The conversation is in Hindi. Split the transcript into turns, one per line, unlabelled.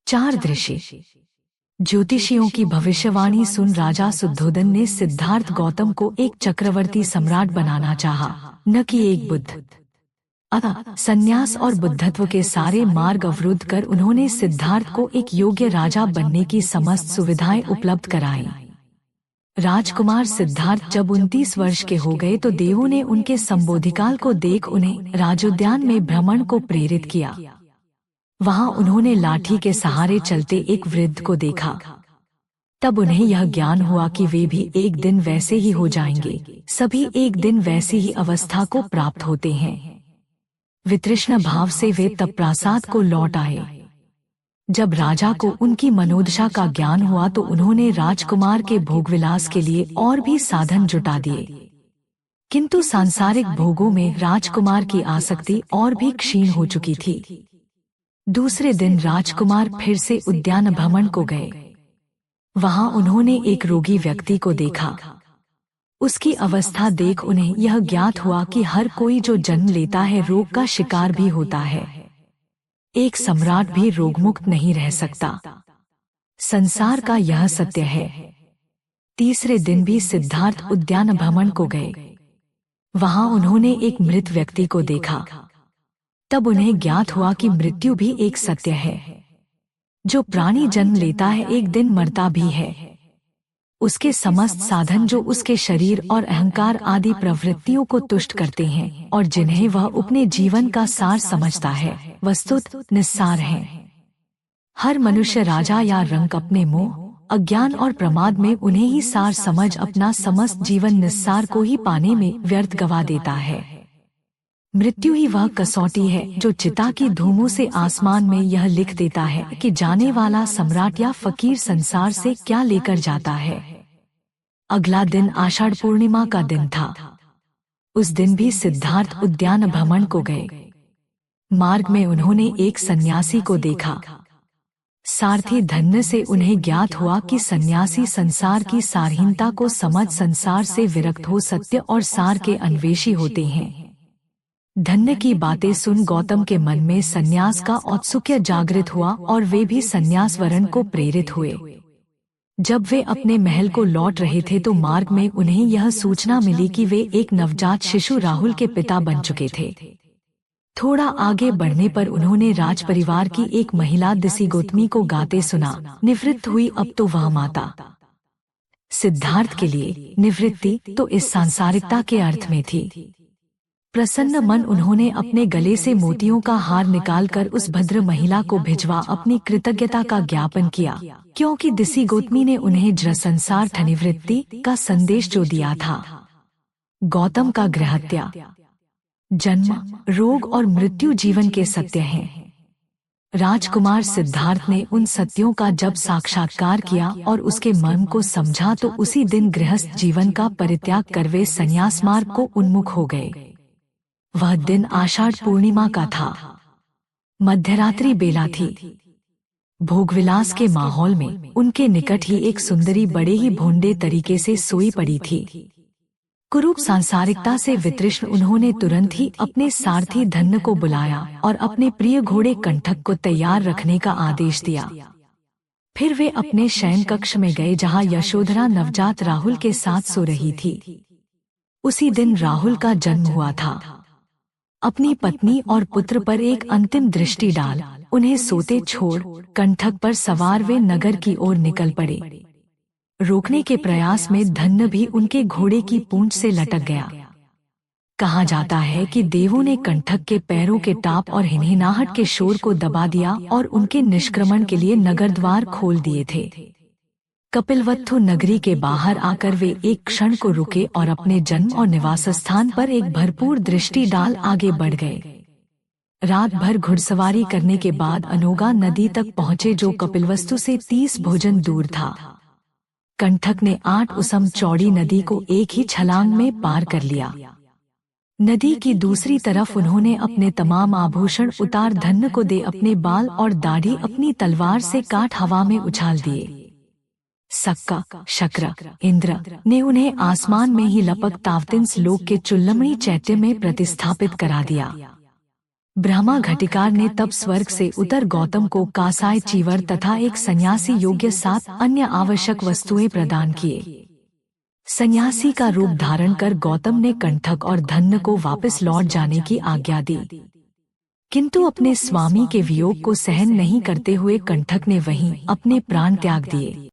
4 दृश्य। ज्योतिषियों की भविष्यवाणी सुन राजा शुद्धोदन ने सिद्धार्थ गौतम को एक चक्रवर्ती सम्राट बनाना चाहा, न कि एक बुद्ध। अतः संन्यास और बुद्धत्व के सारे मार्ग अवरुद्ध कर उन्होंने सिद्धार्थ को एक योग्य राजा बनने की समस्त सुविधाएं उपलब्ध कराईं। राजकुमार सिद्धार्थ जब 29 वर्ष के हो गए तो देवों ने उनके संबोधिकाल को देख उन्हें राजोद्यान में भ्रमण को प्रेरित किया। वहां उन्होंने लाठी के सहारे चलते एक वृद्ध को देखा। तब उन्हें यह ज्ञान हुआ कि वे भी एक दिन वैसे ही हो जाएंगे। सभी एक दिन वैसी ही अवस्था को प्राप्त होते हैं। वितृष्ण भाव से वे तब प्रासाद को लौट आए। जब राजा को उनकी मनोदशा का ज्ञान हुआ तो उन्होंने राजकुमार के भोगविलास के लिए और भी साधन जुटा दिए, किंतु सांसारिक भोगों में राजकुमार की आसक्ति और भी क्षीण हो चुकी थी। दूसरे दिन राजकुमार फिर से उद्यान भ्रमण को गए। वहां उन्होंने एक रोगी व्यक्ति को देखा। उसकी अवस्था देख उन्हें यह ज्ञात हुआ कि हर कोई जो जन्म लेता है रोग का शिकार भी होता है। एक सम्राट भी रोगमुक्त नहीं रह सकता। संसार का यह सत्य है। तीसरे दिन भी सिद्धार्थ उद्यान भ्रमण को गए। वहां उन्होंने एक मृत व्यक्ति को देखा। तब उन्हें ज्ञात हुआ कि मृत्यु भी एक सत्य है। जो प्राणी जन्म लेता है एक दिन मरता भी है। उसके समस्त साधन जो उसके शरीर और अहंकार आदि प्रवृत्तियों को तुष्ट करते हैं और जिन्हें वह अपने जीवन का सार समझता है, वस्तुतः निस्सार हैं। हर मनुष्य राजा या रंक अपने मोह, अज्ञान और प्रमाद में उन्हें ही सार समझ अपना समस्त जीवन निस्सार को ही पाने में व्यर्थ गवा देता है। मृत्यु ही वह कसौटी है जो चिता की धूमों से आसमान में यह लिख देता है कि जाने वाला सम्राट या फकीर संसार से क्या लेकर जाता है। अगला दिन आषाढ़ पूर्णिमा का दिन था। उस दिन भी सिद्धार्थ उद्यान भ्रमण को गए। मार्ग में उन्होंने एक सन्यासी को देखा। सारथी धन्य से उन्हें ज्ञात हुआ कि सन्यासी संसार की सारहीनता को समझ संसार से विरक्त हो सत्य और सार के अन्वेषी होते हैं। धन्य की बातें सुन गौतम के मन में सन्यास का औत्सुक्य जागृत हुआ और वे भी सन्यास वरण को प्रेरित हुए। जब वे अपने महल को लौट रहे थे तो मार्ग में उन्हें यह सूचना मिली कि वे एक नवजात शिशु राहुल के पिता बन चुके थे। थोड़ा आगे बढ़ने पर उन्होंने राजपरिवार की एक महिला दिसी गौतमी को गाते सुना, निवृत्त हुई अब तो वह माता। सिद्धार्थ के लिए निवृत्ति तो इस सांसारिकता के अर्थ में थी। प्रसन्न मन उन्होंने अपने गले से मोतियों का हार निकालकर उस भद्र महिला को भिजवा अपनी कृतज्ञता का ज्ञापन किया, क्योंकि दिसी गौतमी ने उन्हें जड़संसार निवृत्ति का संदेश जो दिया था। गौतम का गृहत्या, जन्म, रोग और मृत्यु जीवन के सत्य हैं। राजकुमार सिद्धार्थ ने उन सत्यों का जब साक्षात्कार किया और उसके मर्म को समझा तो उसी दिन गृहस्थ जीवन का परित्याग कर वे संन्यास मार्ग को उन्मुख हो गए। वह दिन आषाढ़ पूर्णिमा का था। मध्यरात्रि बेला थी। भोगविलास के माहौल में उनके निकट ही एक सुंदरी बड़े ही भोंडे तरीके से सोई पड़ी थी। कुरूप सांसारिकता से वितृष्ण उन्होंने तुरंत ही अपने सारथी धन्य को बुलाया और अपने प्रिय घोड़े कंठक को तैयार रखने का आदेश दिया। फिर वे अपने शयन कक्ष में गए जहां यशोधरा नवजात राहुल के साथ सो रही थी। उसी दिन राहुल का जन्म हुआ था। अपनी पत्नी और पुत्र पर एक अंतिम दृष्टि डाल उन्हें सोते छोड़ कंठक पर सवार वे नगर की ओर निकल पड़े। रोकने के प्रयास में धन्य भी उनके घोड़े की पूंछ से लटक गया। कहा जाता है कि देवों ने कंठक के पैरों के टाप और हिनहिनाहट के शोर को दबा दिया और उनके निष्क्रमण के लिए नगर द्वार खोल दिए थे। कपिलवत्थु नगरी के बाहर आकर वे एक क्षण को रुके और अपने जन्म और निवास स्थान पर एक भरपूर दृष्टि डाल आगे बढ़ गए। रात भर घुड़सवारी करने के बाद अनोगा नदी तक पहुँचे जो कपिलवस्तु से 30 भोजन दूर था। कंठक ने 8 उसम चौड़ी नदी को एक ही छलांग में पार कर लिया। नदी की दूसरी तरफ उन्होंने अपने तमाम आभूषण उतार धन्य को दे अपने बाल और दाढ़ी अपनी तलवार से काट हवा में उछाल दिए। सक्का, शक्र, इंद्र ने उन्हें आसमान में ही लपक तावतिंस लोक के चुल्लमणि चैत्य में प्रतिस्थापित करा दिया। ब्रह्मा घटिकार ने तब स्वर्ग से उतर गौतम को कासाय चीवर तथा एक सन्यासी योग्य 7 अन्य आवश्यक वस्तुएं प्रदान किए। सन्यासी का रूप धारण कर गौतम ने कंठक और धन्य को वापस लौट जाने की आज्ञा दी, किंतु अपने स्वामी के वियोग को सहन नहीं करते हुए कंठक ने वहीं अपने प्राण त्याग दिए।